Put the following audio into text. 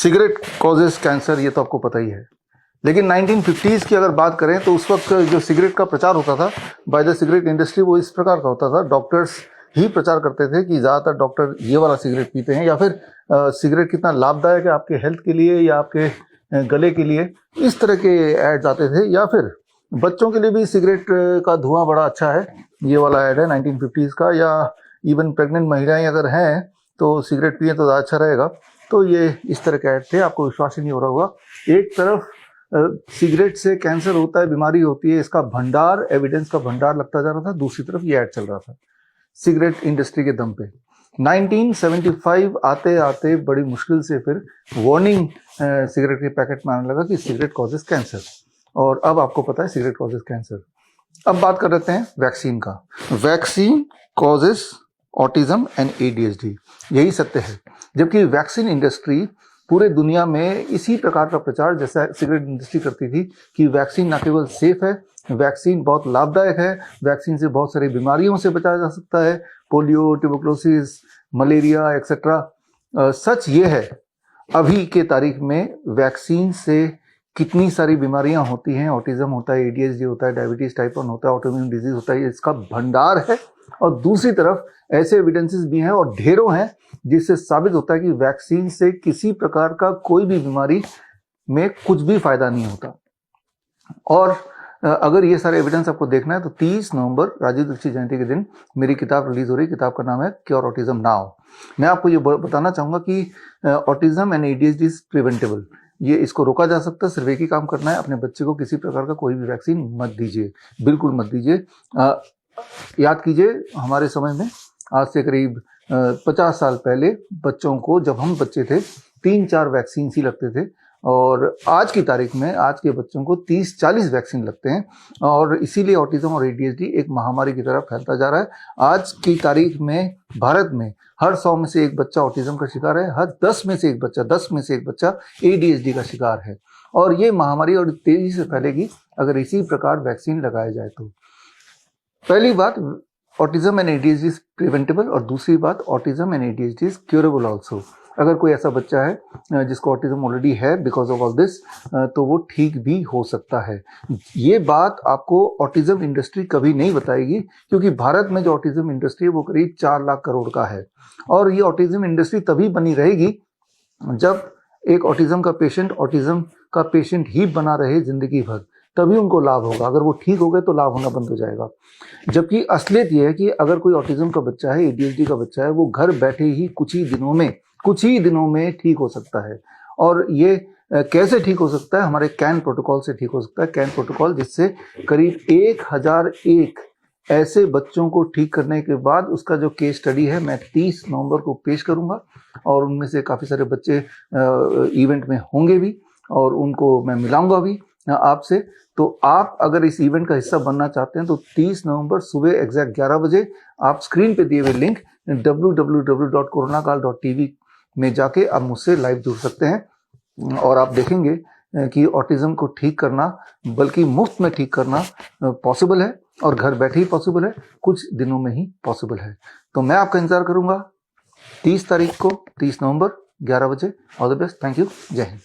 Cigarette causes cancer, ये तो आपको पता ही है। लेकिन 1950s की अगर बात करें तो उस वक्त जो सिगरेट का प्रचार होता था बाय द सिगरेट इंडस्ट्री, वो इस प्रकार का होता था। डॉक्टर्स ही प्रचार करते थे कि ज़्यादातर डॉक्टर ये वाला सिगरेट पीते हैं, या फिर सिगरेट कितना लाभदायक है आपके हेल्थ के लिए या आपके गले के लिए, इस तरह के एड्स आते थे। या फिर बच्चों के लिए भी सिगरेट का धुआं बड़ा अच्छा है, ये वाला ऐड है 1950s का। या इवन प्रेग्नेंट महिलाएं अगर हैं तो सिगरेट पिए तो ज़्यादा अच्छा रहेगा। तो ये इस तरह के ऐड थे, आपको विश्वास ही नहीं हो रहा होगा। एक तरफ सिगरेट से कैंसर होता है, बीमारी होती है, इसका भंडार, एविडेंस का भंडार लगता जा रहा था। दूसरी तरफ ये ऐड चल रहा था सिगरेट इंडस्ट्री के दम पे। 1975 आते आते बड़ी मुश्किल से फिर वार्निंग सिगरेट के पैकेट में आने लगा कि सिगरेट कॉजेस कैंसर, और अब आपको पता है सिगरेट कॉजेस कैंसर। अब बात कर लेते हैं वैक्सीन का। Vaccine causes autism and ADHD, यही सत्य है। जबकि वैक्सीन इंडस्ट्री पूरे दुनिया में इसी प्रकार का प्रचार जैसा सिगरेट इंडस्ट्री करती थी कि वैक्सीन न केवल सेफ है, वैक्सीन बहुत लाभदायक है, वैक्सीन से बहुत सारी बीमारियों से बचाया जा सकता है, पोलियो, ट्यूबरकुलोसिस, मलेरिया एक्सेट्रा। सच ये है अभी के तारीख में वैक्सीन से कितनी सारी बीमारियां होती हैं, ऑटिज्म होता है, ADHD होता है, डायबिटीज टाइप 1 होता है, ऑटोइम्यून डिजीज होता है, इसका भंडार है। और दूसरी तरफ ऐसे एविडेंसेस भी हैं और ढेरों हैं जिससे साबित होता है कि वैक्सीन से किसी प्रकार का कोई भी बीमारी में कुछ भी फायदा नहीं होता। और अगर ये सारे एविडेंस आपको देखना है तो 30 नवंबर राजीव दीक्षित जयंती के दिन मेरी किताब रिलीज हो रही है। किताब का नाम है क्योर ऑटिज्म नाउ। मैं आपको ये बताना चाहूँगा कि autism and ADHD is preventable. ये इसको रोका जा सकता है, सिर्फ एक ही काम करना है, अपने बच्चे को किसी प्रकार का कोई भी वैक्सीन मत दीजिए, बिल्कुल मत दीजिए। याद कीजिए हमारे समय में आज से करीब 50 साल पहले बच्चों को, जब हम बच्चे थे, 3-4 वैक्सीन ही लगते थे, और आज की तारीख में आज के बच्चों को 30-40 वैक्सीन लगते हैं। और इसीलिए ऑटिज्म और ADHD एक महामारी की तरफ फैलता जा रहा है। आज की तारीख में भारत में हर 100 में से एक बच्चा ऑटिज्म का शिकार है, हर 10 में से एक बच्चा ADHD का शिकार है। और ये महामारी और तेजी से फैलेगी अगर इसी प्रकार वैक्सीन लगाया जाए तो। पहली बात, autism and ADHD is preventable, और दूसरी बात, autism and ADHD is curable also. अगर कोई ऐसा बच्चा है जिसको ऑटिज्म ऑलरेडी है बिकॉज ऑफ ऑल दिस, तो वो ठीक भी हो सकता है। ये बात आपको ऑटिज्म इंडस्ट्री कभी नहीं बताएगी, क्योंकि भारत में जो ऑटिज्म इंडस्ट्री है वो करीब 4 लाख करोड़ का है। और ये ऑटिज्म इंडस्ट्री तभी बनी रहेगी जब एक ऑटिज्म का पेशेंट ही बना रहे जिंदगी भर, तभी उनको लाभ होगा। अगर वो ठीक हो गए तो लाभ होना बंद हो जाएगा। जबकि असलियत ये है कि अगर कोई ऑटिज्म का बच्चा है, ADHD का बच्चा है, वो घर बैठे ही कुछ ही दिनों में ठीक हो सकता है। और ये कैसे ठीक हो सकता है? हमारे कैन प्रोटोकॉल से ठीक हो सकता है। कैन प्रोटोकॉल जिससे करीब 1001 ऐसे बच्चों को ठीक करने के बाद उसका जो केस स्टडी है मैं 30 नवंबर को पेश करूंगा, और उनमें से काफ़ी सारे बच्चे इवेंट में होंगे भी, और उनको मैं मिलाऊंगा भी आपसे। तो आप अगर इस इवेंट का हिस्सा बनना चाहते हैं तो 30 नवंबर सुबह एग्जैक्ट 11 बजे आप स्क्रीन पे दिए हुए लिंक www.coronakal.tv में जाके आप मुझसे लाइव जुड़ सकते हैं, और आप देखेंगे कि ऑटिज्म को ठीक करना, बल्कि मुफ्त में ठीक करना पॉसिबल है, और घर बैठे ही पॉसिबल है, कुछ दिनों में ही पॉसिबल है। तो मैं आपका इंतजार करूंगा 30 तारीख को, 30 नवंबर 11 बजे। All the best, thank you, जय हिंद।